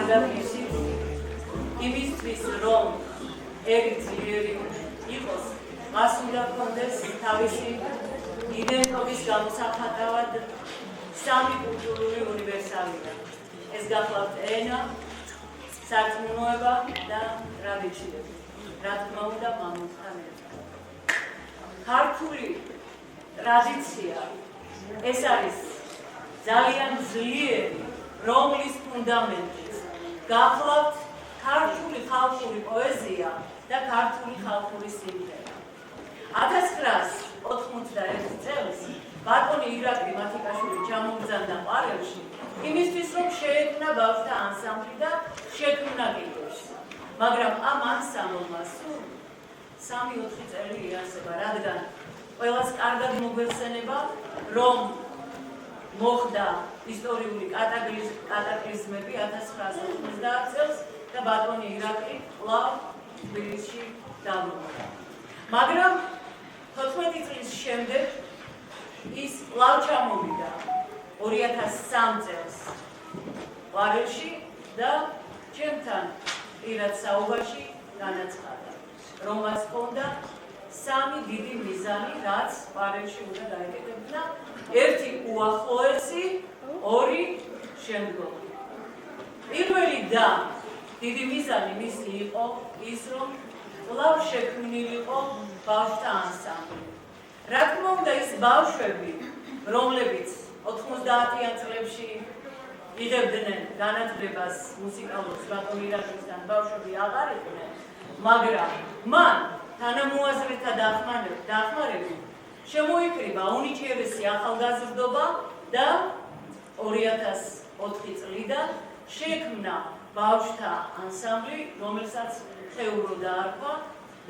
კარგად იცით იმისთვის რომ ერთი ძლიერი იყოს მას უნდა ჰქონდეს თავისი იდენტობის გამოსახატავად სამი კულტურული უნივერსალია ეს გახლავთ ენა სარწმუნოება და ტრადიციები რა თქმა უნდა მამონტთან ერთად ქართული ტრადიცია ეს არის ძალიან ძლიერი რომლის ფუნდამენტიც გახლავთ ქართული ხალხური პოეზია და ქართული ხალხური სიმღერა 1991 წელს ბატონი ირაკლი მათიკაშვილი ჩამოგზავნა ყვარელში იმისთვის რომ შეექმნა ბავშვთა ანსამბლი და შექმნა კიდეში მაგრამ ამ ანსამბლმა სულ 3-4 წელი იარსება რადგან ყველას კარგად მოგვეხსენება რომ მოხდა ისტორიული კატაკლიზმები 1990 წელს და ბატონი ირაკლი კვლავ თბილისში დაბრუნდა მაგრამ 14 წლის შემდეგ ის კვლავ ჩამოვიდა 2003 წელს ყვარელში და ჩემთან პირად საუბარში განაცხადა რომ მას ჰქონდა სამი დიდი მიზანი რაც ყვარელში უნდა დაეკეთებინა ერთი უახლოესი ორი შემდგომი პირველი და დიდი მიზანი მისი იყო ის რომ კვლავ შექმნილიყო ბავშვთა ანსამბლი რა თქმა უნდა ის ბავშვები რომლებიც 90-იან წლებში იღებდნენ განათლებას მუსიკალურ ბატონ ირაკლისთან ბავშვები აღარ იყვნენ მაგრამ მან თანამოაზრეთა დახმარებით შემოიკრიბა უნიჭიერესი ახალგაზრდობა და 2004 წლიდან შექმნა ბავშვთა ანსამბლი რომელსაც ხეურო დაარქვა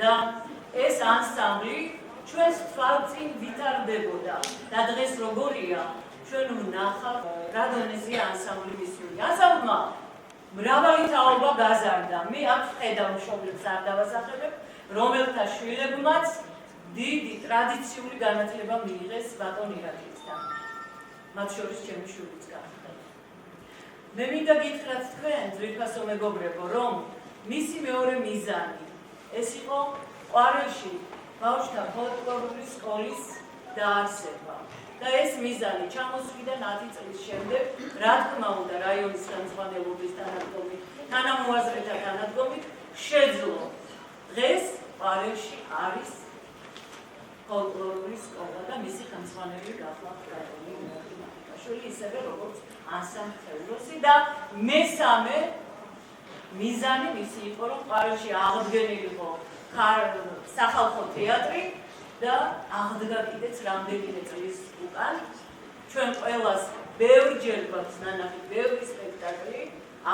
და ეს ანსამბლი ჩვენს თვალწინ ვითარდებოდა და დღეს როგორია ჩვენ ვნახავთ რა დონეზეა ანსამბლი მისული ანსამბლმა მრავალი თაობა გაზარდა მე აქ ხედავ მშობლებს არ დავასახელებ რომელთა შვილებმაც დიდი ტრადიციული განათლება მიიღეს ბატონ ირაკლისთან მათ შორის ჩემი შვილიც გახდა მე მინდა გითხრათ თქვენ ძვირფასო მეგობრებო რომ მისი მეორე მიზანი ეს იყო ყვარელში ბავშვთა ფოლკლორული სკოლის დაარსება და ეს მიზანი ჩამოსვლიდან 10 წლის შემდეგ რა თქმა უნდა რაიონის ხელმძღვანელობის თანამოაზრეთა თანადგომით შეძლო დღეს ყვარელში არის ფოლკლორული სკოლა და მისი ხელმძღვანელი გახლავთ ბატონი ირაკლი მათიკაშვილი ისევე როგორც ანსამბლ ხეულოსი და მესამე მიზანი მისი იყო რომ ყვარელში აღდგენილიყო სახალხო თეატრი და აღდგა კიდეც რამდენიმე წლის უკან ჩვენ ყველას ბევრჯერ გვაქვს ნანახი ბევრი სპექტაკლი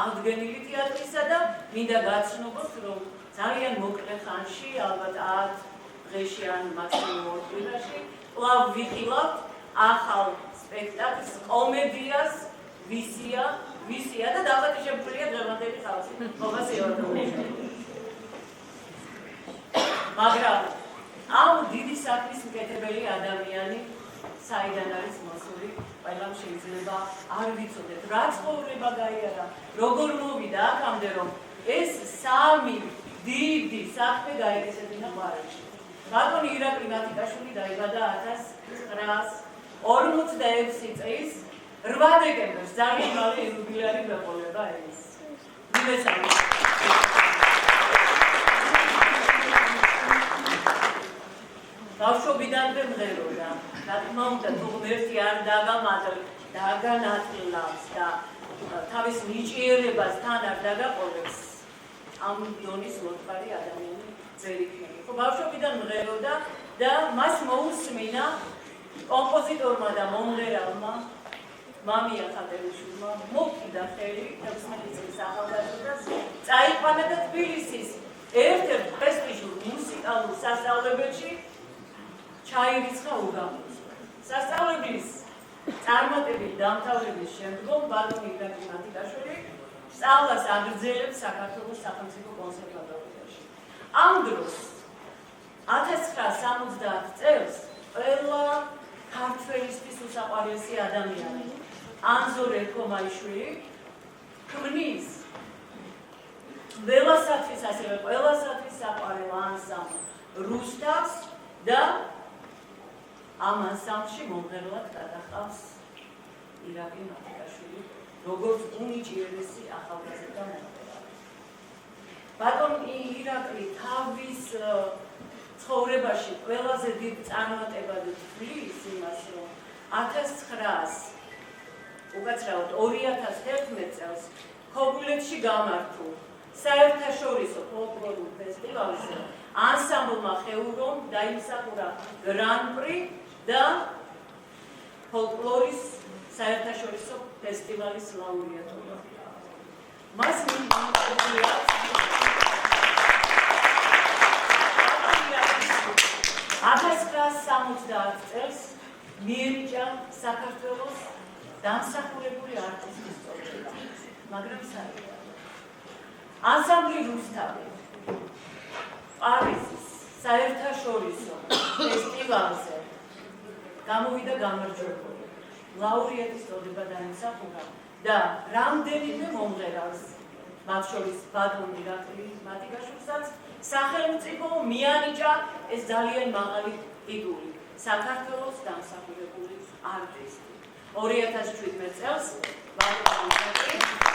აღდგენილი თეატრისა და მინდა გაცნობოთ რომ ძალიან მოკლე ხანში ალბათ 10 დღეში ან მაქსიმუმ 2 დღეში კვლავ ვიხილავთ ახალ სპექტაკლს კომედიას ვისია და დაბატიშებულია დღევანდელი ხალხი მოგას ევადობთ მაგრამ ამ დიდი საქმის მკეთებელი ადამიანი საიდან არის მოსული ყველამ შეიძლება არ ვიცოდეთ რა ცხოვრება გაიარა როგორ მოვიდა აქამდე რომ ეს სამი დიდი საქმე გაიგესებინა ყვარელში ბატონი ირაკლი მათიკაშვილი დაიბადა 1946 წლის 8 დეკემბერს ძალიან მალე იუბილეარი მეყოლება ეს მივესალმებით ბავშვობიდანვე მღეროდა რა თქმა უნდა თუ ღმერთი არ დაგანათლავს და თავის ნიჭიერებას თან არ დაგაყოლებს ამ დონის მოთხარი ადამიანი ძერ იქნება ხო ბავშვობიდან მღეროდა და მას მოусმინა კომპოზიტორმა და მომღერალმა მამია ხატელიშვილმა მოკიდა ხელი 16 წლის ახალგაზრდას წაიყვანა და თბილისის ერთ-ერთ პრესტიჟულ მუსიკალურ სასწავლებელში ჩაირიცხა უბამოს. სასწავლებლის წარმატებით დამთავრების შემდგომ ბატონი ირაკლი მათიკაშვილი სწავლას აგრძელებს საქართველოს სახელმწიფო კონსერვატორიაში. ამ დროს 1970 წელს ყველა ქართველისთვის უსაყვარლესი ადამიანი ანზორ ერქომაიშვილი ქმნის ყველასათვის ასევე ყველასათვის საყვარელ ანსამბლ რუსთავს და ამ ანსამბლში მომღერლად გადაჰყავს ირაკლი მათიკაშვილი, როგორც უნიჭიერესი ახალგაზრდა მომღერალი. ბატონ ირაკლი თავის ცხოვრებაში ყველაზე დიდ წარმატებად თვლის იმას, რომ 2011 წელს ქობულეთში გამართულ საერთაშორისო ფოლკლორულ ფესტივალზე ანსამბლმა ხეურომ დაიმსახურა გრან-პრი და ფოლკლორის საერთაშორისო ფესტივალის ლაურეატობა. მას მიუღია 1970 წელს მიენიჭა საქართველოს დამსახურებული არტისტის წოდება, მაგრამ საერთოდ ანსამბლი რუსთავი პარიზის საერთაშორისო ფესტივალზე გამოვიდა გამარჯვებული, ლაურეატის წოდება დაიმსახურა და რამდენიმე მომღერალს, მათ შორის ბატონ ირაკლი მათიკაშვილსაც სახელმწიფო მიანიჭა ეს ძალიან მაღალი ტიტული, საქართველოს დამსახურებული არტისტი. 2017 წელს ბატონ ირაკლი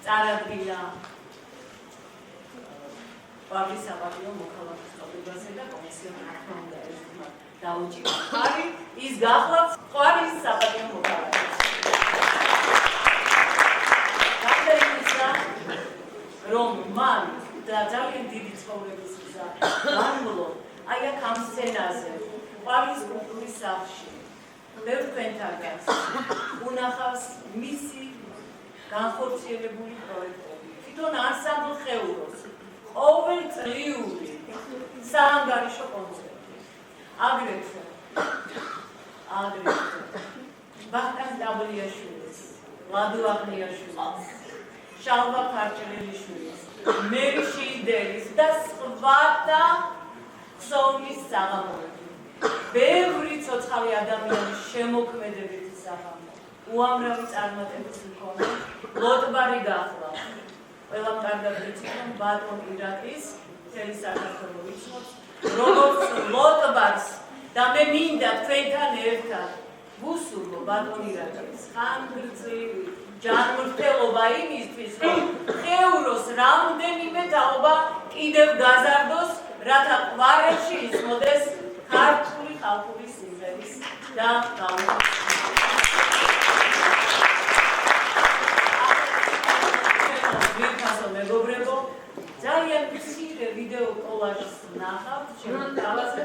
წარადგინა პარიზის საპატიო მოქალაქის წოდებაზე და კომისიამ უნდა ერთმანეთს დაუჭირა ხარი, ის გახლავთ პარიზის საპატიო მოქალაქე. რომ მან და ძალიან დიდი ცხოვრების გზა განვლო აი აქ ამ სცენაზე პარიზის კულტურის სახლში ბევრ თქვენთანგანს უნახავს მისი განხორციელებული პროექტები. თვითონ ანსამბლ ხეუროს ყოველწლიური საანგარიშო კონცერტი. აგრეთვე ვახტანგ დაბლიაშვილის, ლადო აღნიაშვილის, შალვა ქარჭელიშვილის, მერი შიდელის და სხვათა ხსოვნის საღამოები. ბევრი ცოცხალი ადამიანის შემოქმედებითი საღამო, უამრავი წარმატების მქონე ლოტბარი გახლავთ. ყველამ კარგად ვიცით, რომ ბატონ ირაკლის მთელი საქართველო იცნობს, როგორც ლოტბარს და მე მინდა თქვენთან ერთად ვუსურვო ბატონ ირაკლის ხანგრძლივი ჯანმრთელობა იმისთვის, რომ ხეუროს რამდენიმე თაობა კიდევ გაზარდოს, რათა ყვარელში ისმოდეს ქართული ხალხური სიმღერის და მეგობრებო, ძალიან მცირე ვიდეო კოლაჟს ნახავთ შემოთავაზე,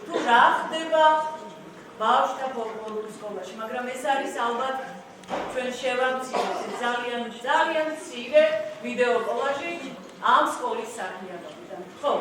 თუ რა ხდება ბავშვთა ფოლკლორულ სკოლაში, მაგრამ ეს არის ალბათ ჩვენ შევამცირებთ ძალიან მცირე ვიდეო კოლაჟი ამ სკოლის საქმიანობიდან. ხო?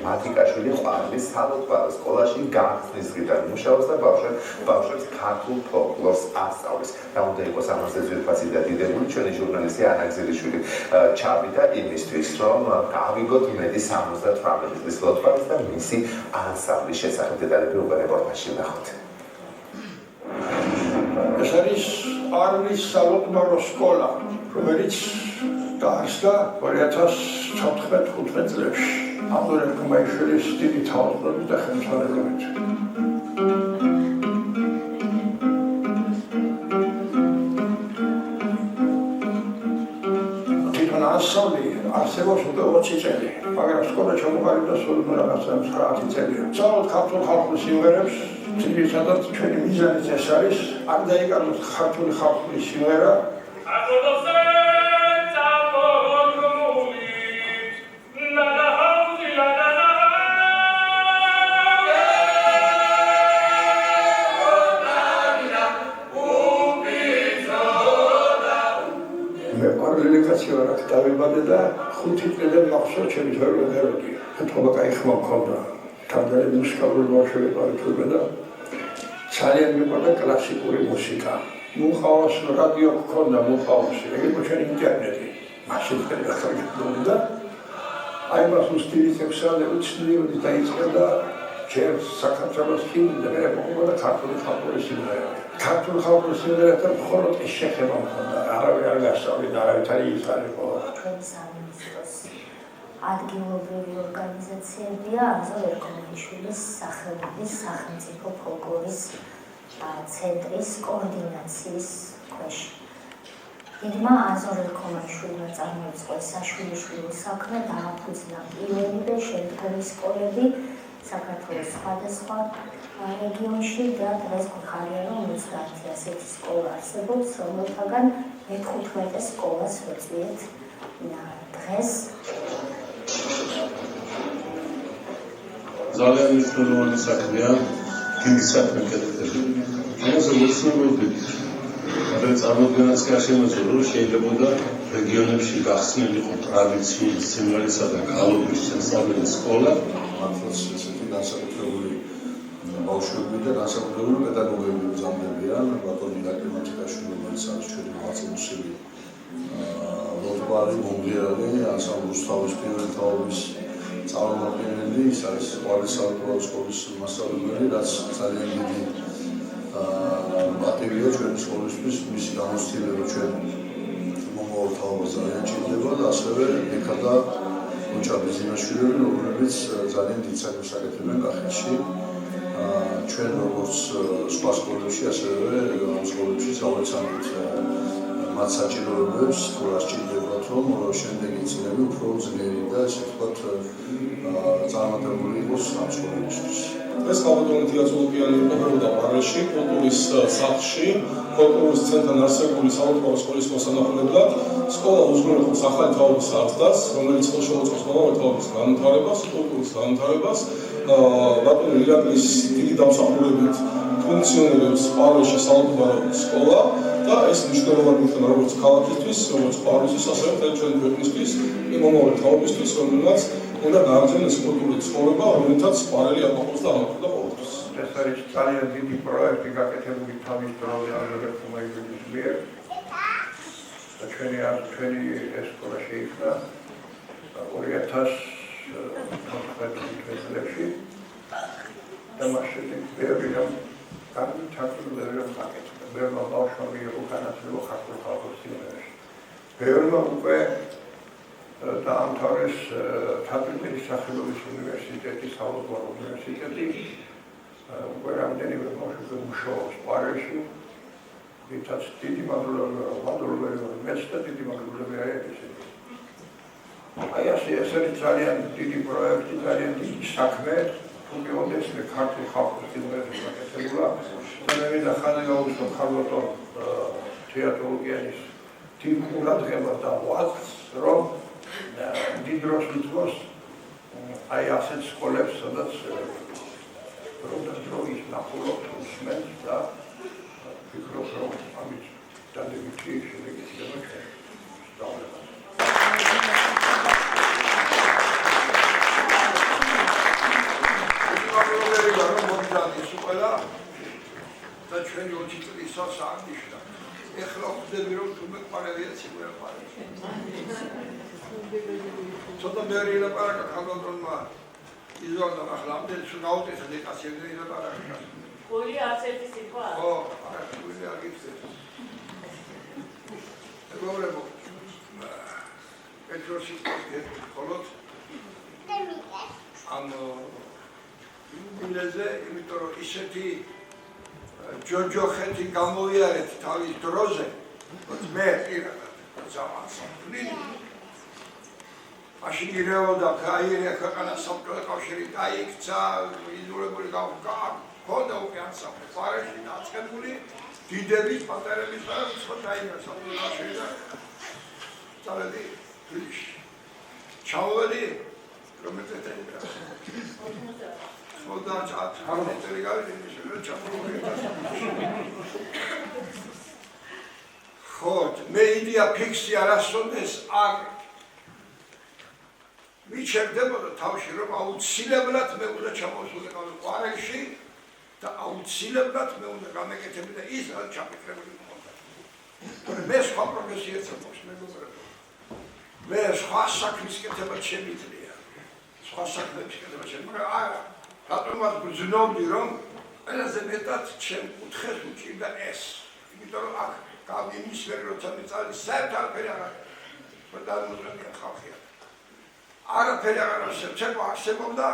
მათი კაშვილი ყვარლის სალოცავ სკოლაში გახსნის დღიდან მუშაობს და ბავშვებს ქართულ ფოლკლორს ასწავლის. რა უნდა იყოს ამაზე ძვირფასი და დიდებული ჩვენი ჟურნალისტი ანა გზელიშვილი ჩავიდა იმისთვის, რომ გავიგოთ მეტი 78 წლის ლოცვარის და მისი ანსამბლის შესახებ დეტალები უკვე რეპორტაჟში ვნახოთ. ეს არის ყვარლის სალოცავ სკოლა, რომელიც დაარსდა 2014-15 წლებში. ანდრე კუმაიშვილის დიდი თავმჯდომარებით და ხელმძღვანელობით. თვითონ ანსამბლი არსებობს უკვე 20 წელი, მაგრამ სკოლა ჩამოყალიბდა სულ რაღაც 9 წელია. სწავლობთ ქართულ ხალხურ სიმღერებს, ძირითადად ჩვენი მიზანიც ეს არის, არ დაიკარგოთ ქართული ხალხური სიმღერა. ლეგაცია დავიბადე და 5 წლიდან მახსოვს ჩემი თეორიები. თქმა კაი ხმა მქონდა. თავდაპირველად მუსიკალური ბავშვები პარკებდა და ძალიან მიყვარდა კლასიკური მუსიკა. მუხაოს რადიო მქონდა მუხაოს. ეგ ჩვენი ინტერნეტი. მაშინ და აი მას უსტილის ექსალე უცნაური დაიწყო და ჩემ საქართველოს ჰიმნი და მოგონა ქართული ხალხური სიმღერა. ქართული ხალხური სიმღერათან მხოლოდ ეს შეხება მქონდა. არავინ არ გასწავლიდა, არავით არ იხარებო. ჩვენი სამინისტროს ადგილობრივი ორგანიზაციებია აზო ერქომეიშვილის სახელობის სახელმწიფო ფოლკლორის ცენტრის კოორდინაციის ქვეშ. დიდმა აზო ერქომეიშვილმა წარმოიწყო საშვილიშვილო საქმე დააფუძნა პირველივე შემდგომი სკოლები საქართველოს სხვადასხვა რეგიონში და დღეს გვხარია რომ 30 ასეთი სკოლა არსებობს, რომელთაგან 15 სკოლას ვეწვიეთ დღეს. ძალიან მნიშვნელოვანი საქმეა დიდი საქმე კეთილი. ჩვენს უცნობობით მაგრამ წარმოდგენაც კი არ შემოწურო რომ შეიძლება რეგიონებში გახსნილიყო ტრადიციული სიმღერისა და ქალობის შესწავლის სკოლა. მართლაც ესეთი განსაკუთრებული ბავშვები და განსაკუთრებული პედაგოგები მზადდებიან. ბატონი აკიმათიკაშვილი, რომელიც არის ჩვენი მოცემული ლოცვარი, მომღერალი, ანსამბლის თავის პირველი თაობის წარმომადგენელი, ის არის ყვარლის სალოცავ სკოლის მასწავლებელი, რაც ძალიან დიდი პატივია ჩვენი სკოლისთვის, მისი გამოცდილება ჩვენ მომავალ თაობას ძალიან ჭირდება და ასევე ეკადა ოჩა ბიზნესშვილები, რომლებიც ძალიან დიდ საქმეს აკეთებენ კახეთში. ჩვენ როგორც სხვა სკოლებში, ასევე ამ სკოლებში წავეცანით მათ საჭიროებებს, თუ რა სჭირდებათ, რომ შემდეგი წლები უფრო ძლიერი და ესე ვთქვათ წარმატებული იყოს ამ სკოლებისთვის. ეს ხალხური თეატრალური იმყოფებოდა პარიზში, კულტურის სახლში, კულტურის ცენტრთან არსებული სალოცავ სკოლის მოსანახულებლად. სკოლა უზრუნველყოფს ახალი თაობის აღზრდას, რომელიც ხელშეუწყობს მომავალი თაობის განვითარებას, კულტურის განვითარებას. ბატონი ირაკლის დიდი დამსახურებით ფუნქციონირებს პარიზში სალოცავ სკოლა და ეს მნიშვნელოვანი იქნება როგორც ქალაქისთვის, როგორც პარიზის, ასევე ჩვენი ქვეყნისთვის, მომავალი თაობისთვის, რომელსაც უნდა გააგრძელოს კულტურული ცხოვრება, რომელთაც პარელი აკონტროლოს და ამოქმედა ყოველთვის. ეს არის ძალიან დიდი პროექტი გაკეთებული თავის დროზე აზო ერქომეიშვილის მიერ. და ჩვენი ეს სკოლა შეიქმნა 2014 წლებში და მაშინ ბევრი რამ საქართველოს გაკეთდა. ბევრი ბავშვი მიიღო განათლება ქართულ ხალხურ სიმღერაში. ბევრმა უკვე დაამთავრეს თათრეთის სახელობის უნივერსიტეტი, სალოცავ უნივერსიტეტი. უკვე რამდენიმე ბავშვი მუშაობს პარიზში. ვინც დიდი მადლობელია მეც და დიდი მადლობელია ესეთი. აი ეს არის ძალიან დიდი პროექტი, ძალიან დიდი საქმე. თუმცა ეს ქართული ხალხური სიმღერების გაკეთებულა. მე მინდა ხანი გაუსვა ხალხო თეატროლოგიის თიმ ყურადღება და ვაკს, რომ დიდ დროს ვითვლოს აი ასეთ სკოლებს, სადაც დროის ნახულობთ უსმენთ და ვფიქრობ, რომ ამით დადებითი შედეგი სწავლება. ჩვენი 20 წლის სახლს აღნიშნა. ეხლა ვხვდები რომ თუ მეყარებია ციგველყარე. ცოტა ბევრი ლაპარაკა ხალხმა იზოლდა ახლა ამდენი თუ გაუტესა დეკასიები ლაპარაკა. ყოლი არც ერთი სიტყვა. ო, არა, ყოლი არ გიქცევს. ეგრეო პეტროსი ხოლოთ ამ ინგლისზე, იმიტომ რომ ისეთი ჯოჯოხეთი გამოვიარეთ თავის დროზე, მე პირადად ზამანსამფლინი მაშინ ირეოდა გაიერია ქვეყანა საბჭოთა კავშირი დაიქცა, იძულებული ჰქონდა უკვე ანსამბლი პარიზში დაწყებული, დიდების, პატარების და სხვა დაიდგა საბჭოთა კავშირი და წავედი თბილისში. ჩავედი რომელიც ეთერია. ხოდა ჩავედი გავიდი შეიძლება ჩავედი. ხოდ მე იდეა ფიქსი არასოდეს არ მიჩერდებოდა თავში რომ აუცილებლად მე უნდა ჩამოვსულიყავ პარიზში და აუცილებლად მე უნდა გამეკეთებინა ის რაც ჩაფიქრებული მქონდა. მე სხვა პროფესიებს აქვს მეგობრებო. მე სხვა საქმის კეთება შემიძლია. სხვა საქმის კეთება შემიძლია. არა, რატომაც გძნობდი რომ ყველაზე მეტად ჩემ კუთხეს უჭირდა ეს. იმიტომ რომ აქ გამიმისვერი როცა მეწალი საერთოდ არაფერი არ არის. გადამოწმებია ხალხია. არაფერი არ არის, ჩემო არსებობდა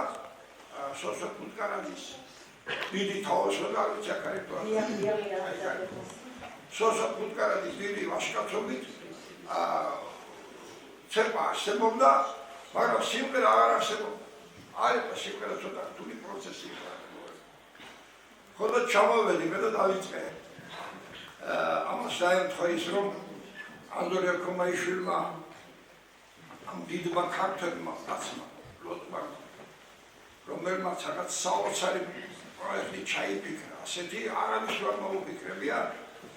სოსო პუტკარაძის დიდი თაოსები არ ვიცი აქ არის თუ სოსო პუტკარაძის დიდი ვაჟკაცობით ჩემო არსებობდა, მაგრამ სიმღერა არ არსებობდა. არის სიმღერა ცოტა რთული პროცესი იყო. ხოდა ჩამოვედი მე და დავიწყე ამას დაემთხვა ის რომ ანდრე ერქომაიშვილმა ამ დიდმა ქართველმა კაცმა ლოტმა რომელმაც რაღაც საოცარი პროექტი ჩაიფიქრა. ასეთი არავის ვერ მოუფიქრებია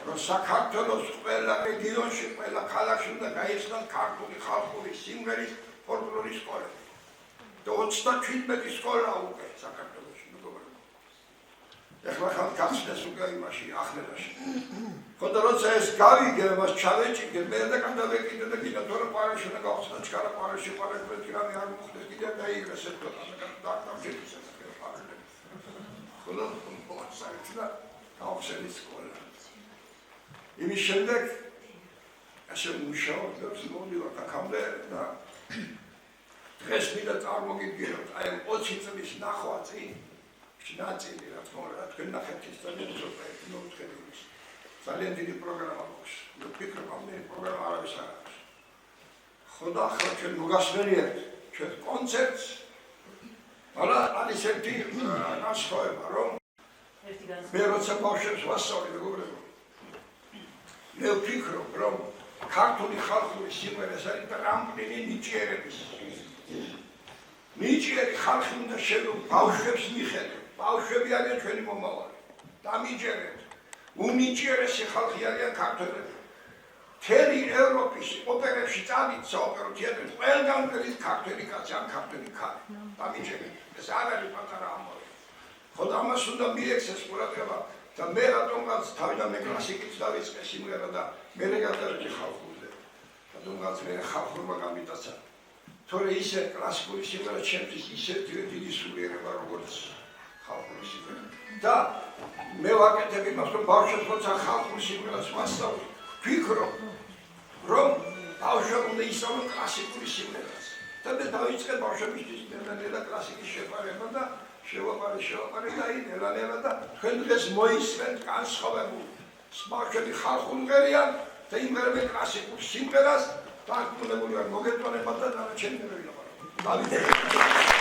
რომ საქართველოს ყველა რეგიონში, ყველა ქალაქში უნდა გაიხსნან ქართული ხალხური სიმღერის ფოლკლორის სკოლები. და 37 სკოლა უკვე საქართველოში მეგობრებო. ეხლა ხალხ გახსნეს უკვე იმაში ახლებაში. ხოდა როცა ეს გავიგე, მას ჩავეჭიდე, მე და გადავეკიდე და კიდე თორე პარიზში უნდა გავხსნა ჩქარა პარიზში პარაკრეტი რამე არ მოხდეს კიდე დაიგრეს ერთო დამჭირდეს ეს პარიზში. ხოდა მოსაიცა გავხსენი სკოლა. იმის შემდეგ ასე მუშაობდა მოდივარ აქამდე და დღეს მინდა წარმოგიდგინოთ აი 20 წლის ნახვა წინ ნაწილი რა თქმა უნდა თქვენ ნახეთ ის ძალიან პროექტი მოუწედეს. ძალიან დიდი პროგრამა აქვს. მე ვფიქრობ ამ პროგრამა არის არა. ხოდა ახლა ჩვენ მოგასმენიებთ ჩვენ კონცერტს. მაგრამ არის ერთი განსხვავება რომ მე როცა ბავშვებს ვასწავლე მეგობრებო. მე ვფიქრობ რომ ქართული ხალხური სიმღერა არის ტრამპლინი ნიჭიერების. ნიჭიერი ხალხი უნდა შევიდო ბავშვებს მიხედო. ბავშვები არიან ჩვენი მომავალი. დამიჯერეთ. უნიჭიერესი ხალხი არიან ქართველები. მთელი ევროპის ოპერებში წავით საოპერო თეატრში ყველგან არის ქართველი კაცი ან ქართველი ქალი. დამიჯერეთ. ეს არ არის პატარა ამბავი. ხოდა ამას უნდა მიექცეს ყურადღება და მე რატომღაც თავიდან მე კლასიკით დავიწყე სიმღერა და მე გადავიდე ხალხურზე. რატომღაც მე ხალხურმა გამიტაცა. თორე ისე კლასიკური სიმღერა ჩემთვის ისე დიდი სულიერება როგორც ხალხური სიმღერა. და მე ვაკეთებ იმას რომ ბავშვებს როცა ხალხური სიმღერას ვასწავლი, ვფიქრობ რომ ბავშვები უნდა ისწავლონ კლასიკური სიმღერას. და მე დავიწყე ბავშვებისთვის ნელა კლასიკის შეფარება და შევაპარე და ნელა და თქვენ დღეს მოისმენთ განსხვავებულ ბავშვები ხალხური მღერიან და იმღერებენ კლასიკურ სიმღერას დაახლოებული არ მოგეტყონება და დანარჩენი ვერ ვილაპარაკო.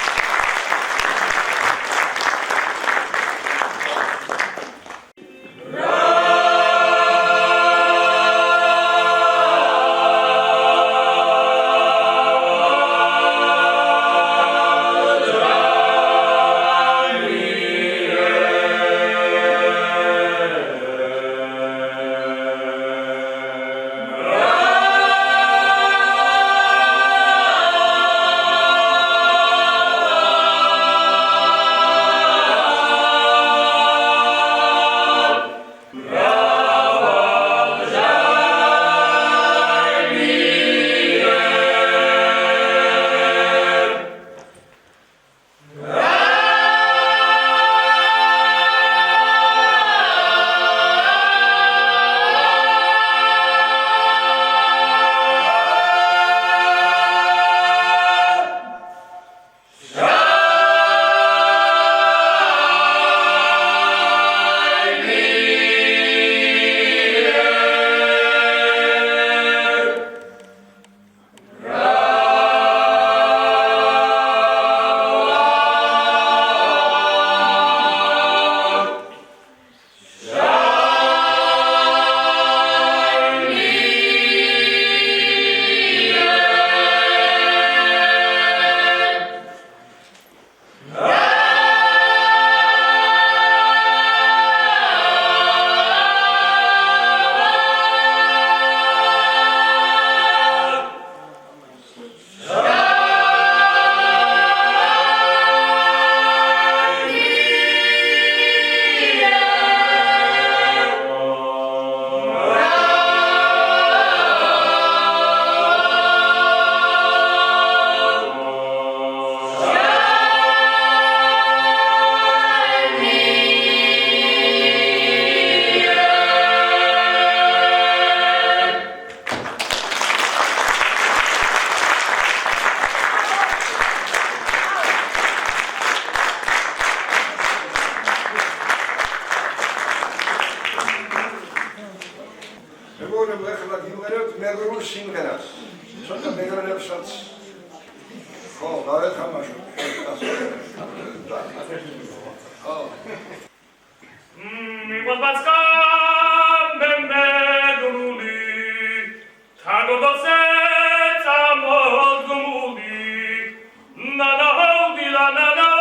სიმღერას. ცოტა მეგრელებსაც ხო, გავეთამაშოთ. ხო. Mibazka bemberuli Tagodosets amogmuli Nana hodila nana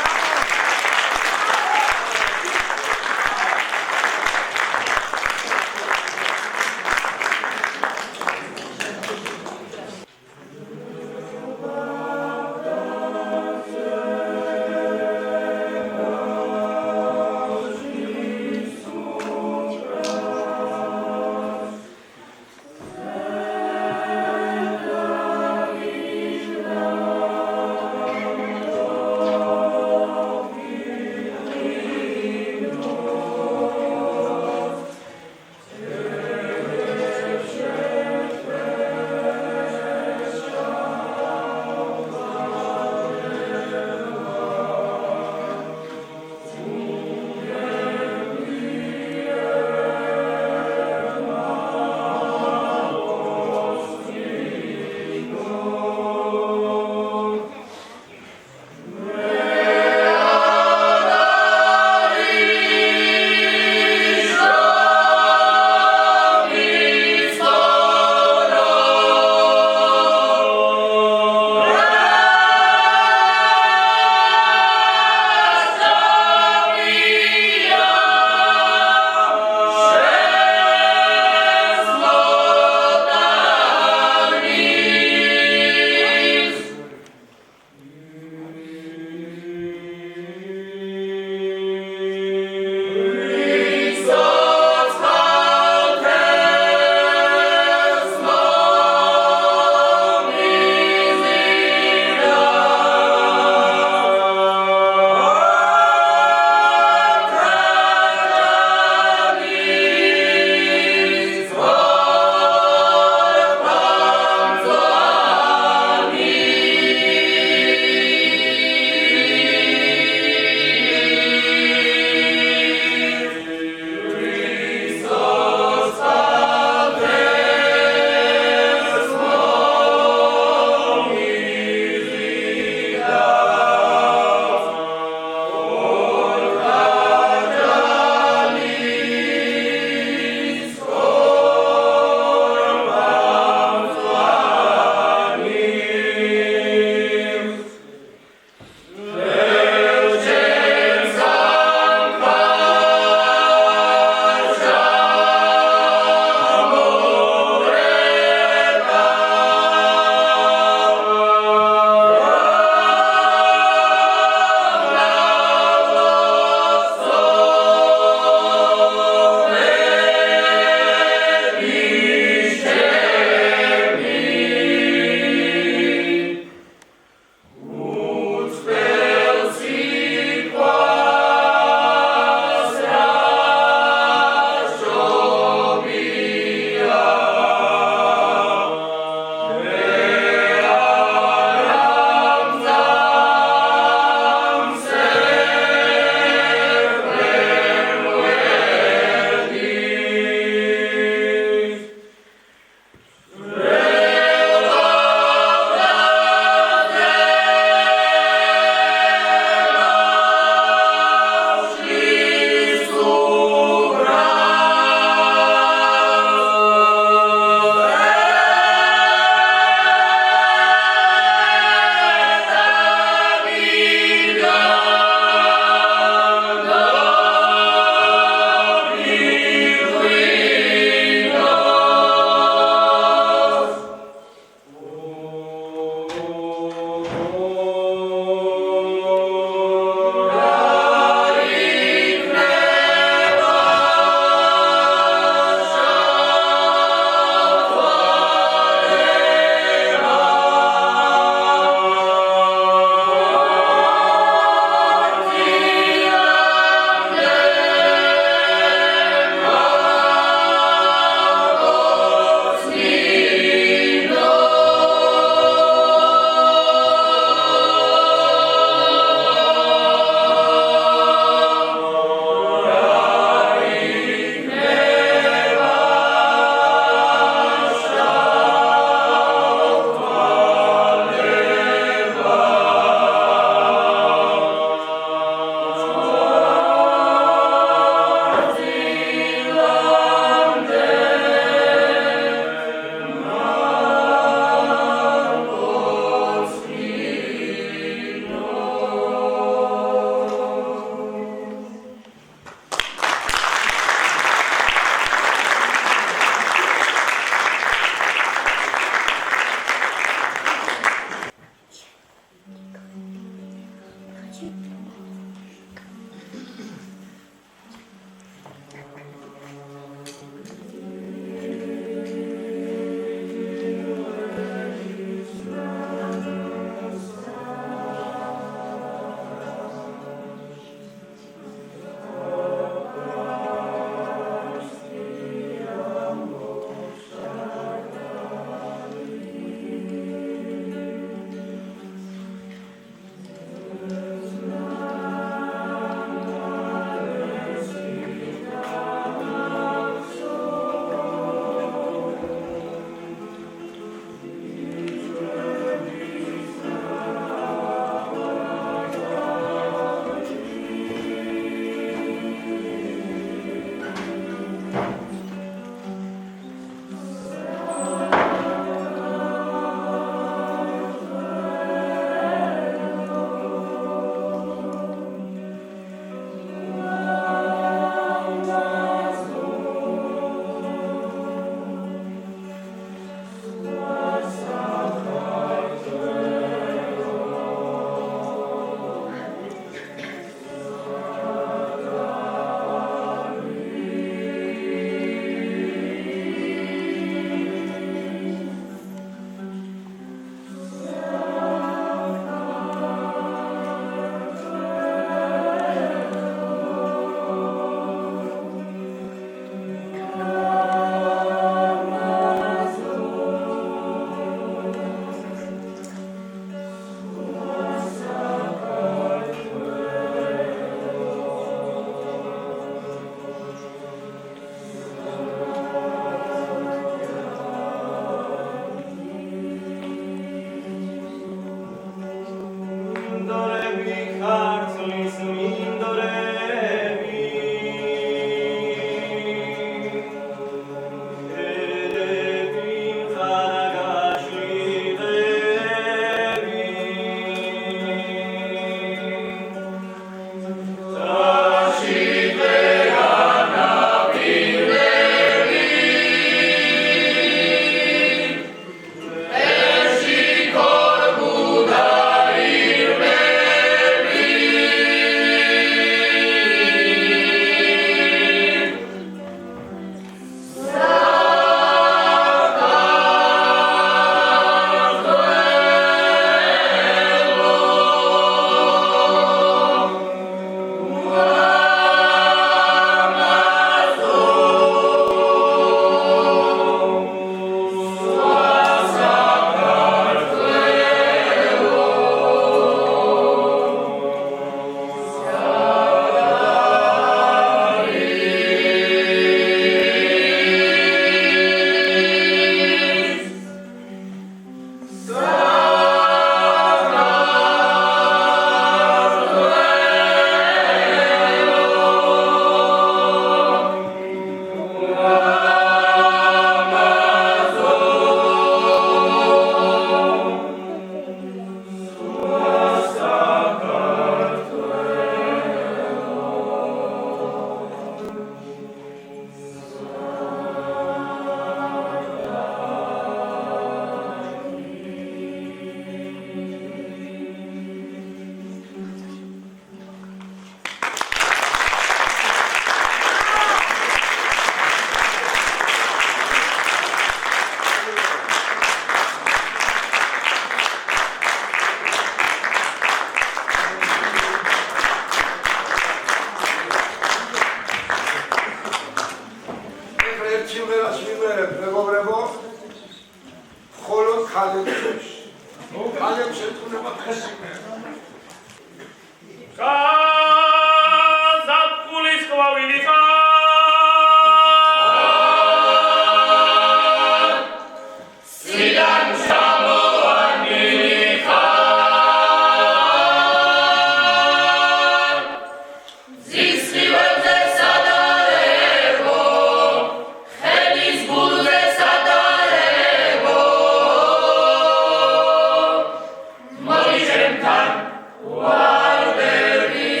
Warderi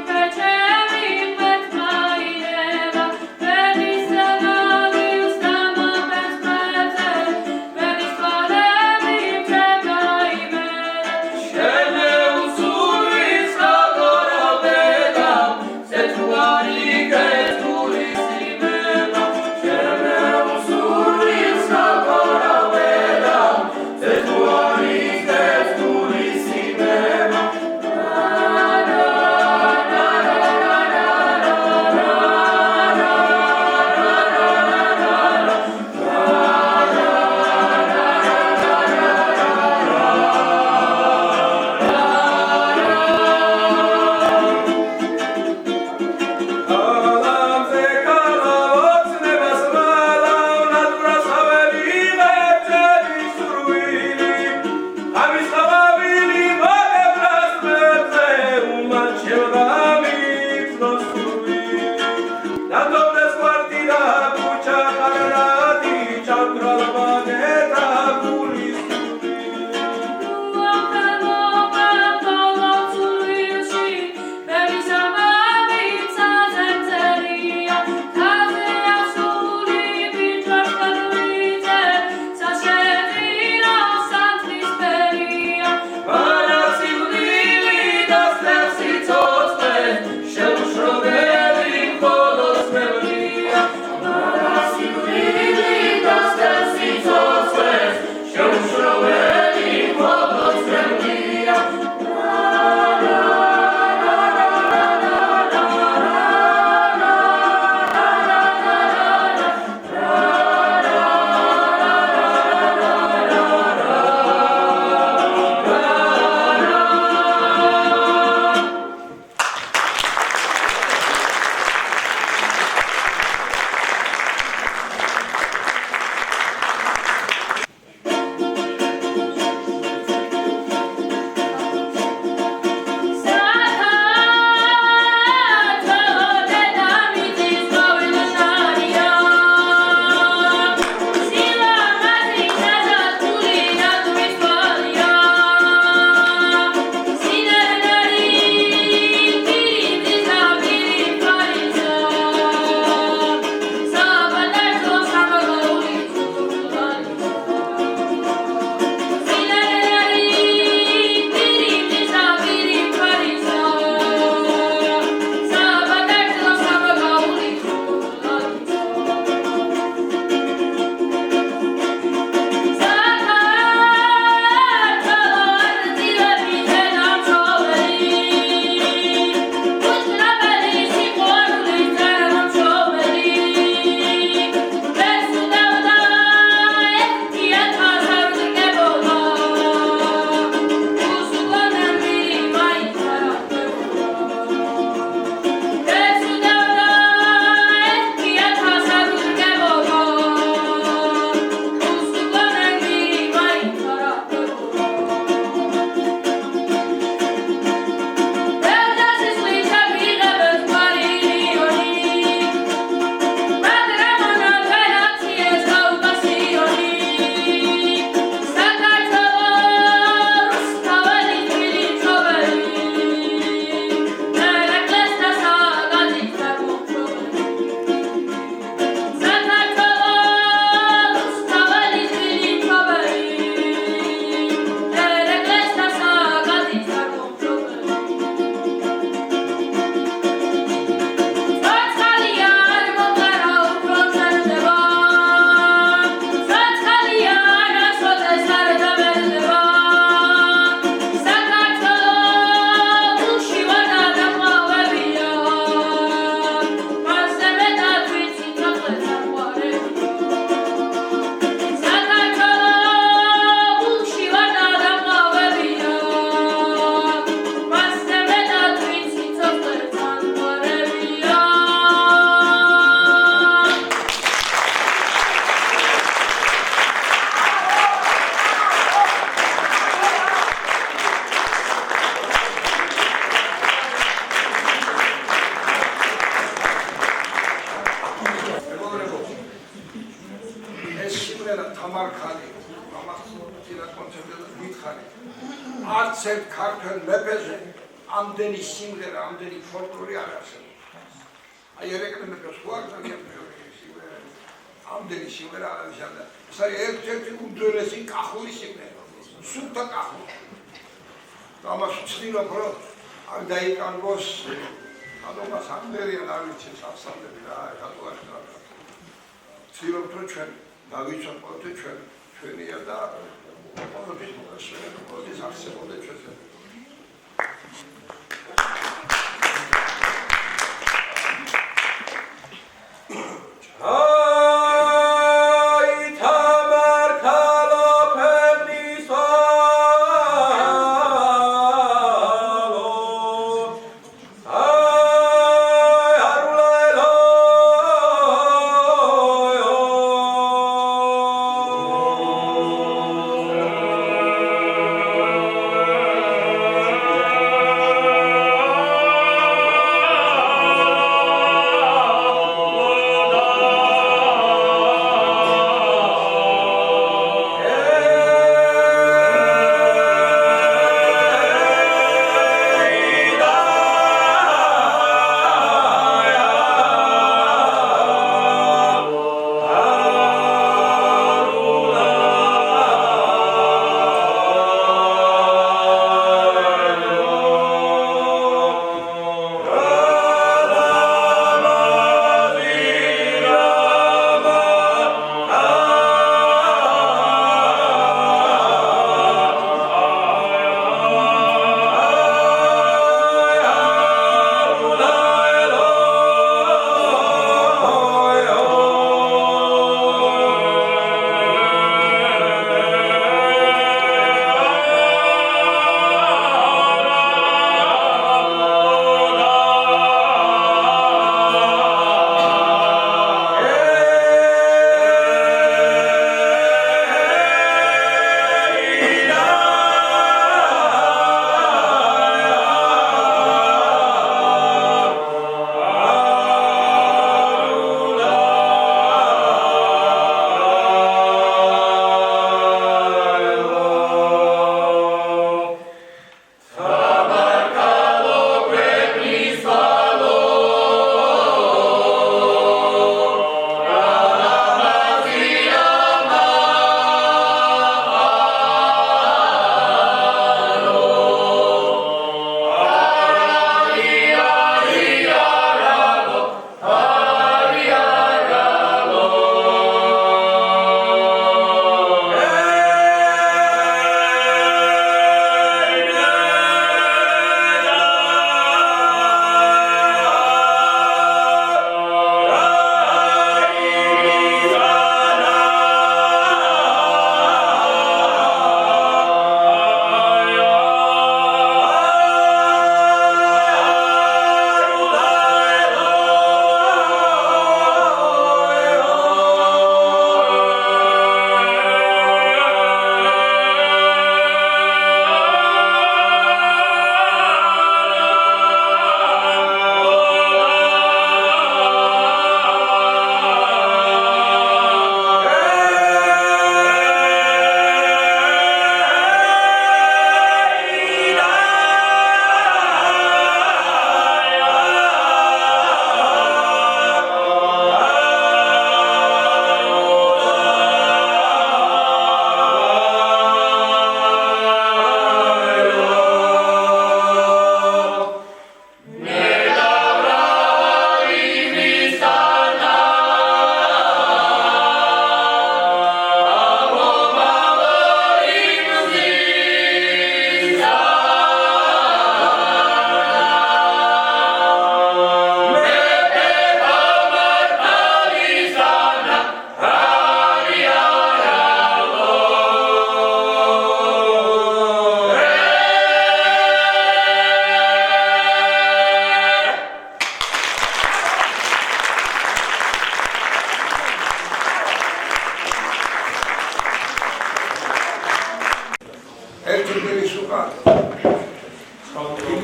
Peche არცერთ ქართველ მეფეზე ამდენი სიმღერა, ამდენი ფოლკლორი არ არსებობს. აი ერეკლე მეფეს ხო არ ძალიან მეორე სიმღერა. ამდენი სიმღერა არ არის და ეს არის ერთ-ერთი უძველესი კახური სიმღერა. სულთა კახური. ამას ვცდილობ რომ არ დაიკარგოს ამას ამდენია არ ვიცი სასწავლები რა რატოა რა. ვცდილობ რომ ჩვენ დავიცვათ ყოველთვის ჩვენია და ყოველთვის მოგესმენთ ყოველთვის არსებობდა ჩვენზე.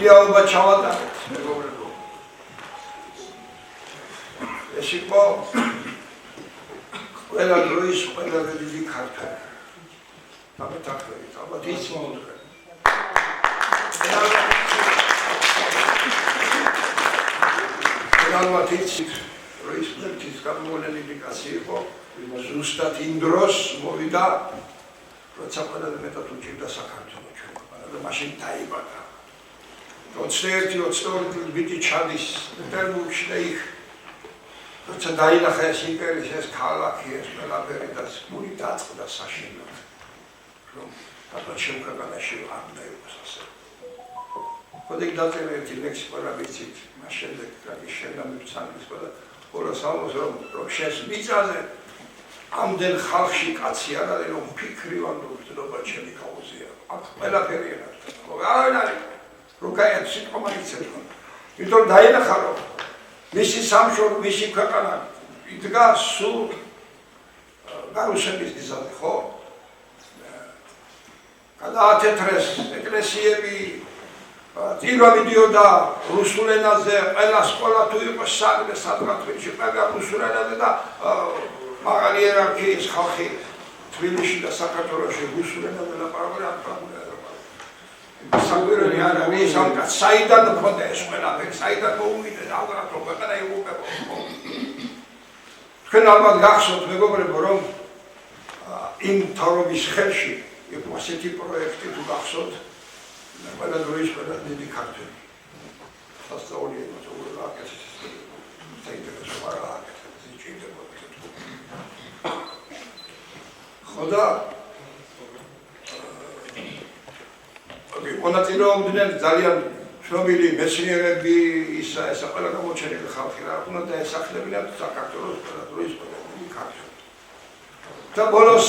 ილიაობა ჩავატარეთ, მეგობრებო. ეს იყო ყველა დროის ყველაზე დიდი ქართველი. ამეთაქვით, ალბათ ის მომდრე. ალბათ იცით, რომ ის ფლერტის გამოვლენილი კაცი იყო, ზუსტად იმ დროს მოვიდა, როცა ყველაზე მეტად უჭირდა საქართველოს ჩვენ ქვეყანა და მაშინ დაიბადა. 21-22 წლის ბიჭი ჩადის პეტერბურგში და იქ როცა დაინახა ეს იმპერიის ეს ქალაქი, ეს ყველაფერი და გული დაწყდა საშინლად, რომ ალბათ ჩვენ ქვეყანაში არ უნდა იყოს ასე. ხოდი დაწერა ერთი ლექსი ყველა ვიცით, მას შემდეგ რაკი შეგამებს ანგლისურად და ყველა სამოს რომ შენს მიწაზე ამდენ ხალხში კაცი არ არის რომ ფიქრივან რომ ვწდობა ჩემი კაუზია. აქ ყველაფერი არის. არავინ არის რომ გაიარს სიტყვა იცით. იმიტომ დაინახა რომ მისი სამშობლო, მისი ქვეყანა იდგა სულ გარუშების გზაზე, ხო? გადაათეთრეს ეკლესიები, წირვა მიდიოდა რუსულ ენაზე, ყველა სკოლა თუ იყო საგნე სადღაც ყველა რუსულ ენაზე და მაღალი იერარქიის ხალხი თბილისში და საქართველოში რუსულ ენაზე ლაპარაკობდნენ. საგვირელი არ არის ამ კაცს საიდან მქონდა ეს ყველაფერი, საიდან მოუმიტე აღრათო ქვეყანა იღუპებო. თქვენ ალბათ გახსოვთ მეგობრებო რომ იმ თავრობის ხელში იყო ასეთი პროექტი თუ გახსოვთ ყველა დროის ყველა დიდი ქართველი. სასწაული იყო აკეთეს საინტერესო არა აკეთეს იჭირდება. ხოდა მონაწილეობდნენ ძალიან ცნობილი მეცნიერები, ისა ყველა გამოჩენილი ხალხი რა უნდა დაესახლებინათ საქართველოს ყველა დროის ყველა ქართველი. და ბოლოს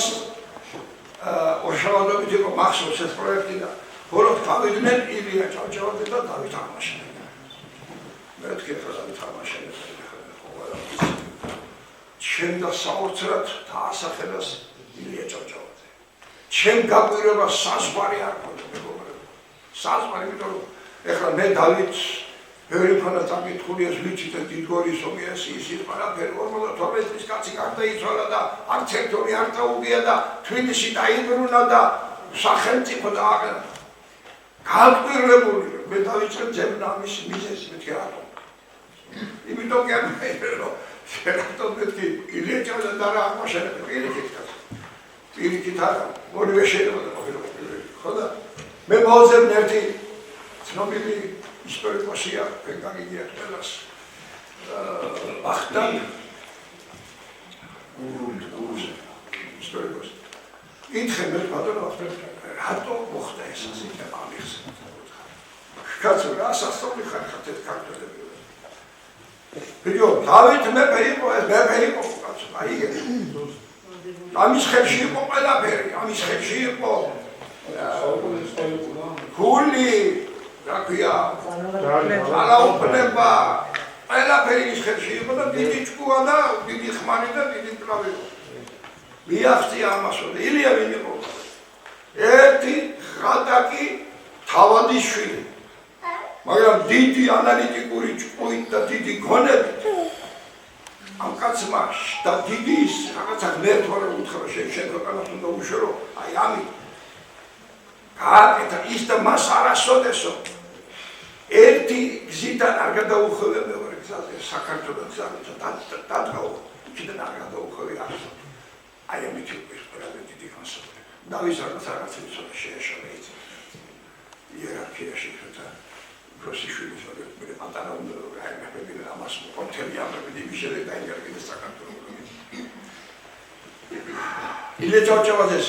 ორშაბათობით იყო მახსოვს ეს პროექტი და ბოლოს გავიდნენ ილია ჭავჭავაძე და დავით აღმაშენებელი. მეთქე რა დავით აღმაშენებელი ხო ჩემ და საოცრად დაასახელეს ილია ჭავჭავაძე. ჩემ გაკვირვებას საზღვარი არ ქონდა მეგობრებო. საზღვარი იმიტომ რომ ეხლა მე დავით ბევრი მქონდა წაკითხული ეს ვიცით ეს დიდგორის ომი ეს ის ყველაფერი 52 წლის კაცი გარდაიცვალა და არც ერთორი არ დაუგია და თბილისში დაიბრუნა და სახელმწიფო დააყენა. გაკვირვებული მე დავიწყე ძებნა ამის მიზეზი მეთქე რატომ. იმიტომ კი არ მეერე რომ რატომ მეთქი ილია ჭავჭავაძე და რა აღმაშენებელი პირიქით არა, ორივე შეიძლება ყოფილიყო. ხო და მე მოვძებნ ერთი ცნობილი ისტორიკოსია, გაგიგიათ ყველას. ბახტან ისტორიკოსი. ითხრე მე ბატონო ბახტან, რატო მოხდა ეს ასე და ამის. კაცო რა სასწაული ხარ ხათეთ ქართველები. ბიჭო, დავით მეფე იყო, ეს მეფე იყო, კაცო, აიგე. ამის ხელში იყო ყველაფერი, ამის ხელში იყო გული, რა ქვია, ძალაუფლება, ყველაფერი ის ხელში იყო და დიდი ჭკუა და დიდი ხმალი და დიდი მკლავი იყო. მიაღწია ამასო და ილია ვინ იყო? ერთი ხატაკი თავადის შვილი. მაგრამ დიდი ანალიტიკური ჭკუით და დიდი გონებით ამ კაცმა და დიდი ის რაღაცა მეთორე უთხრა შენ ქვეყანას უნდა უშორო აი ამით გააკეთა ის და მას არასოდესო ერთი გზიდან არ გადაუხვევია მეორე გზაზე საქართველოს გზაზე დადგაო იქიდან არ გადაუხვევია არასოდ აი ამით ის ყველა დიდი განსხვავება დავის რაღაც ისოთა შეეშალა ის იერარქიაში ხოთა პროსიშვილის მე პატარა უნდა გაიგებინა ამას კონტელი ამბები ვიშელე დაიგებინა საქართველოს. ილია ჭავჭავაძეს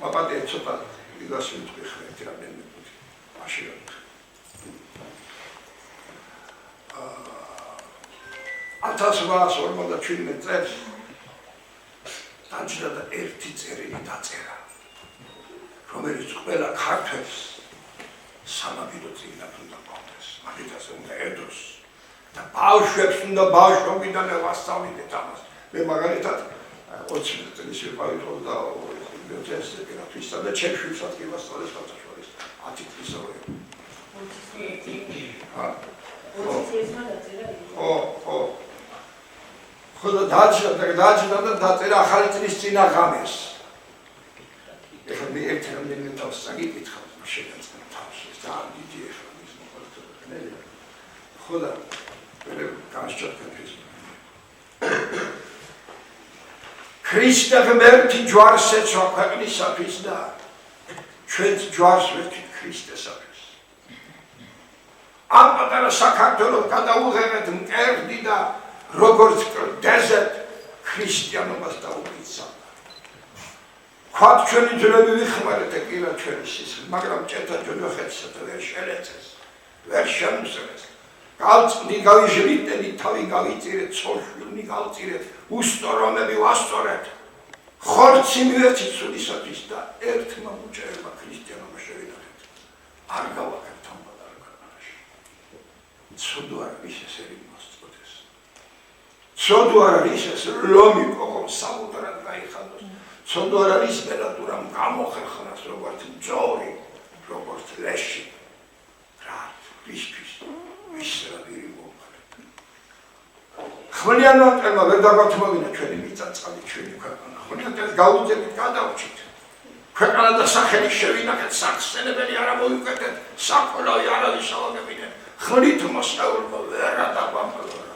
მაპატე ცოტა იგასვით ხერხი რამდენი მაშინ 1857 წელს დაჭრა და ერთი წერილი დაწერა რომელიც ყველა ქართველს სამაგიდო წიგნად უნდა გქონდეს, მაგითაც უნდა ედოს და ბავშვებს უნდა ბავშვობიდან ვასწავლიდეთ ამას. მე მაგალითად 20 წლის ვიყავი და წესზე პირათვის და ჩემ შვილსაც კი ვასწავლეს ხალხაშორის 10 წლისოვე. ხოდა დაჭრა და დაწერა ახალი წლის წინა ღამეს. ეხლა მე ერთ რამდენიმე თავს წაგიკითხავ, შეგეძლო და დიდი ხოდა მე განსჭირდება ქრისტე ღმერთი ჯვარს ეცვა ქვეყნისათვის და ჩვენც ჯვარს ვეთქვით ქრისტესათვის. ამ პატარა საქართველოს გადაუღებეთ მკერდი და როგორც კლდეზეთ ქრისტიანობას დაუბრიცავთ. ქვათ ჩვენი ძვლები ვიხმარეთ ეკილა ჩვენი სისხლი, მაგრამ ჭეთა ჯოჯოხეთსა და ვერ შელეცეს, ვერ შემუსრეს. გავწნი გავიჟრიტენი თავი გავიწირეთ, ცოლშვილნი გავწირეთ, უსტორომები ვასწორეთ. ხორცი მივეცით სულისათვის და ერთმა მუჭერმა ქრისტიანობა შევინახეთ. არ გავაკეთეთ ამ პატარა ქვეყანაში. ცოდო არ არის ესერი მოსწოდეს. ცოდო არ არის ეს ლომი ყოყო საუბრად გაიხადოს. ცოდო არ არის ბელატურამ გამოხერხნას როგორც ძორი, როგორც ლეში. რა ვიშფის ვისრადირი მომხდარა. ხმლიანმა ვერ დაგვათმოვინა ჩვენი მიწა-წყალი, ჩვენი ქვეყანა. ხმლიანებს გაუძებით, გადავჭით. ქვეყანა და სახელი შევინახეთ, სახსენებელი არ მოვიკეთეთ, საკვლავი არავის ავაგებინეთ. ხმლით მოსაულმა ვერა დაგვამკლორა.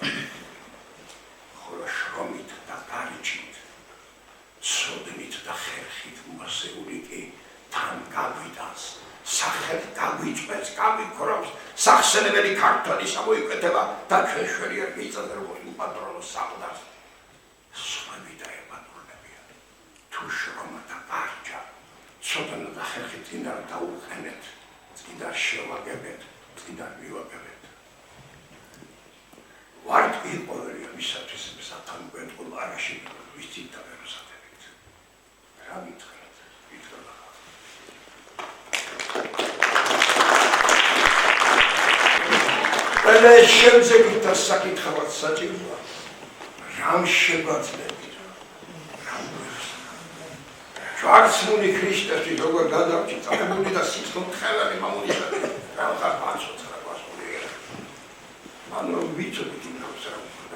ხოლო შრომით და გარიჩით, ცოდნით და ხერხით მოსეული კი თან გაგვიდას. სახელი გაგვიჭმეს, გაგვიქრობს, სახსენებელი ქართველის ამოიკეთება და ჩვენ შვერიერ მიწაზე როგორც უპატრონოს საყდარს. სხვები დაებატურებიან. თუ შრომა და გარჯა, ცოდნა და ხერხით წინარ დაუყენეთ, წინარ შევაგებეთ, წინარ მივაგებეთ. ვართ იყოლია მისათვის სათანადო არაში ვიცით და ვერ ვსადებით. რა მითხრათ? ვითხრა. ყველა შემზეგით და საკითხავად საჭიროა. რამ შეგვაძლევით? რამ გვეხსნა? ჯვარცმული ქრისტესთვის როგორ გადავჭით, წამებული და სიცხო ხელანი მამულისად რა ხარ პანსოცა გვასწავლია. მან რომ ვიცოდით იმას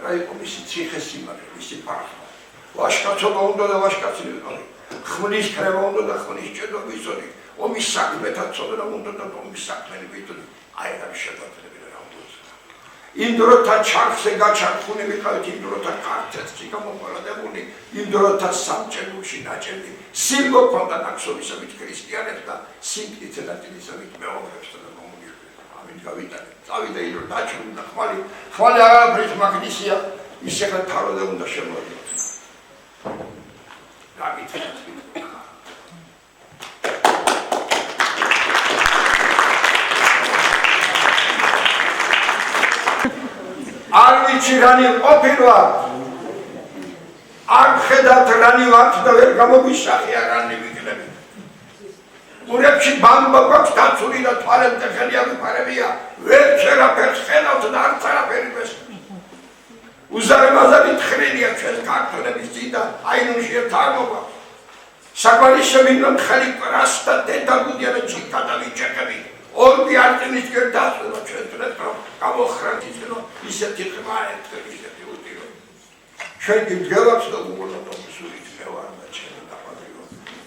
რა იყო მისი ციხესიმაგრე, მისი პარხმა. ვაშკაცობა უნდა და ვაშკაცი იყო. ხმლის ქრება უნდა და ხმლის ჭედო ვიცოდი. ომის საქმეთა ცოდნა უნდა და ომის საქმენი ვიცოდი. აი რა შეგვაძლევით რა უნდა. იმ დროთა ჩარხზე გაჩარხული ვიყავით, იმ დროთა ქართლში გამოყოლადებული, იმ დროთა სამჭედულში დაჭერდი. სიმბო ქონდა ნაკსოვისობით ქრისტიანებს და სიმტკიცე და ტილისობით მეომრებს და კომუნისტებს. ამით გავიტანეთ. წავიდა ირო დაჭრული და ხმალი აღარაფრის მაგნისია, ის ახლა თავროდე უნდა შემოვიდეთ. რა გითხრათ? არ ვიცი რანი ყოფილვარ, არ ხედავთ რანი ვართ და ვერ გამოგისახია რანი ვიქნები. მურებში ბამბა გვაქვს დაცული და თვალებზე ხელი აგვიფარებია, ვერც არაფერს ხედავთ და არც არაფერი მეს. უზარმაზარი თხრილია ჩვენს ქართველების წინდა, აინუში ერთ არ მოგვაქვს. საკვარიშევინო ხელი კვრას და დედაგუდიანა ჩიქა და ვიჭექები. ორბი არტემის გერ დასვლა ჩვენთვეთ რომ გამოხრათ ისინო ისეთი ხმა ერთხელ ისეთი უტირო. ჩვენ გიდგევაც და უგონოთ სულით მევარ და ჩემი დაყადიო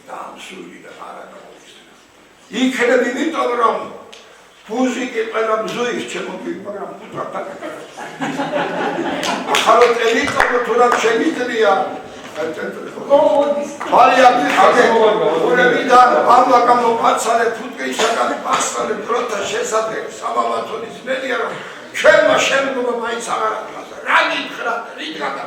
და ამ სული და არა გამოვისწრა. იქნები იმიტომ რომ მუსიკი ყველა ბზუის ჩემოგი მაგრამ უტრაფა. ახალ ელიტო თუ რა შემიძლია Maria, Urevida, Pamla Kamopatsa, Putri Shakali Pastor, Prota Shesate, Samamatonis Media, Shema Shem, my Sahara, Ragin Krat, Rikata.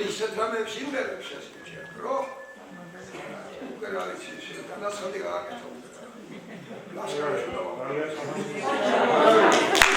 ისეთ რამებს იმღერებს შესკიჩია, რომ უკვე რა ვიცი, განაცხადი გააკეთო. ლაშქარში Ey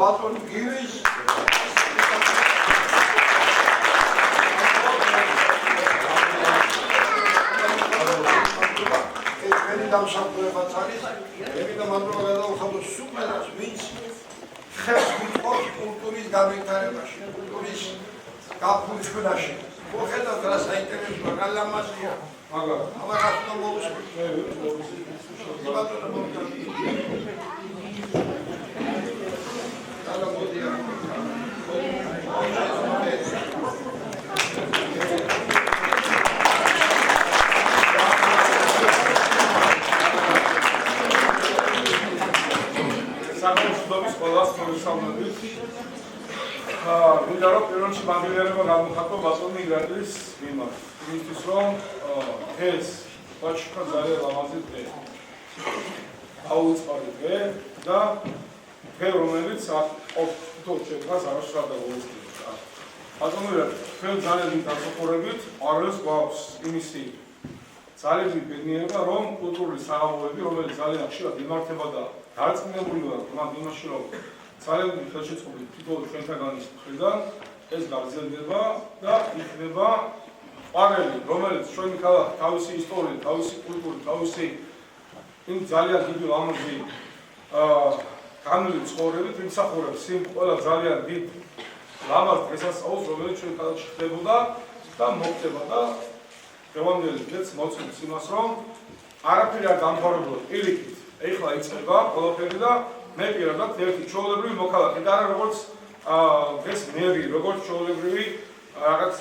ბატონი გივის ეს დამსახურებაც არის ემიდა მადლობა გადავხადო სუპერას ვინც ხეს გიყავს კულტურის განვითარებაში კულტურის გაფუძნაში მოხედავთ რა საინტერესოა გალამაზია მაგრამ ამას თო მოუსმენთ ბატონო მოგდები სახელმწიფოს ყველას მოგესალმებით. მინდა რომ პირველში მადლიერება გამოვხატო ბატონი იგრატის მიმართ. იმისთვის რომ ეს ვაჩქა ძალიან ლამაზი დღე. აუწყარი დღე და დღე რომელიც ოფთო ჩემს არასდროს დაგვეცდია. ბატონო ჩვენ ძალიან დასახურებით არეს გვაქვს იმისი ძალიან ბედნიერება რომ კულტურული საღამოები რომელიც ძალიან ხშირად იმართება და დარწმუნებული ვარ რომ იმაში რომ ძალიან ხელშეწყობით თითოეულ ჩვენთაგანის მხრიდან ეს გაგრძელდება და იქნება ყვარელი რომელიც ჩვენი ქალაქი თავისი ისტორიით, თავისი კულტურით, თავისი იმ ძალიან დიდი ლამაზი განვლილი ცხოვრებით იმსახურებს იმ ყველა ძალიან დიდ ლამაზ დღესასწაულს რომელიც ჩვენ ქალაქში ხდებოდა და მოხდება და დღევანდელი დღეც მოწმობს იმას რომ არაფერი არ დამთავრებულა პირიქით ეხლა იწყება ყველაფერი და მე პირადად ერთი ჩვეულებრივი მოქალაქე და არა როგორც დღეს მერი როგორც ჩვეულებრივი რაღაც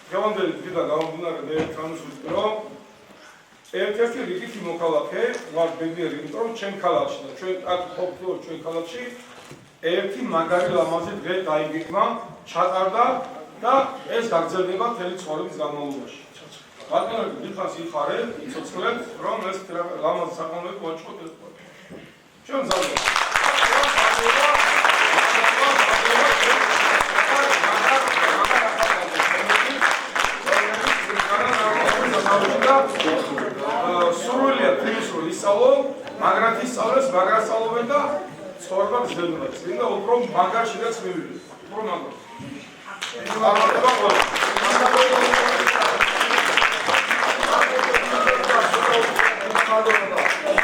დღევანდელი დღიდან გამომდინარე მე ერთმანეთს ვიტყვი რომ ერთ-ერთი რიგითი მოქალაქე ვარ ბედნიერი იმიტომ რომ ჩვენ ქალაქში და ჩვენ აქ ყოფილიყო ჩვენ ქალაქში ერთი მაგარი ლამაზი დღე დაიგეგმა ჩატარდა და ეს გაგრძელდება მთელი ცხოვრების განმავლობაში ბატონო დიდხანს იხარე იცოცხლეთ რომ ეს ლამაზი საკონები ვაჭყოთ ეს ჩვენ ზავნა სრულია თვისრული ისწავლო მაგრამ ისწავლეს მაგრამ სწავლობენ და ცხოვრება გრძელდება წინ და უფრო მაგარ შედაც მივიდნენ უფრო მაგარ Thank you.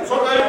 ცოტა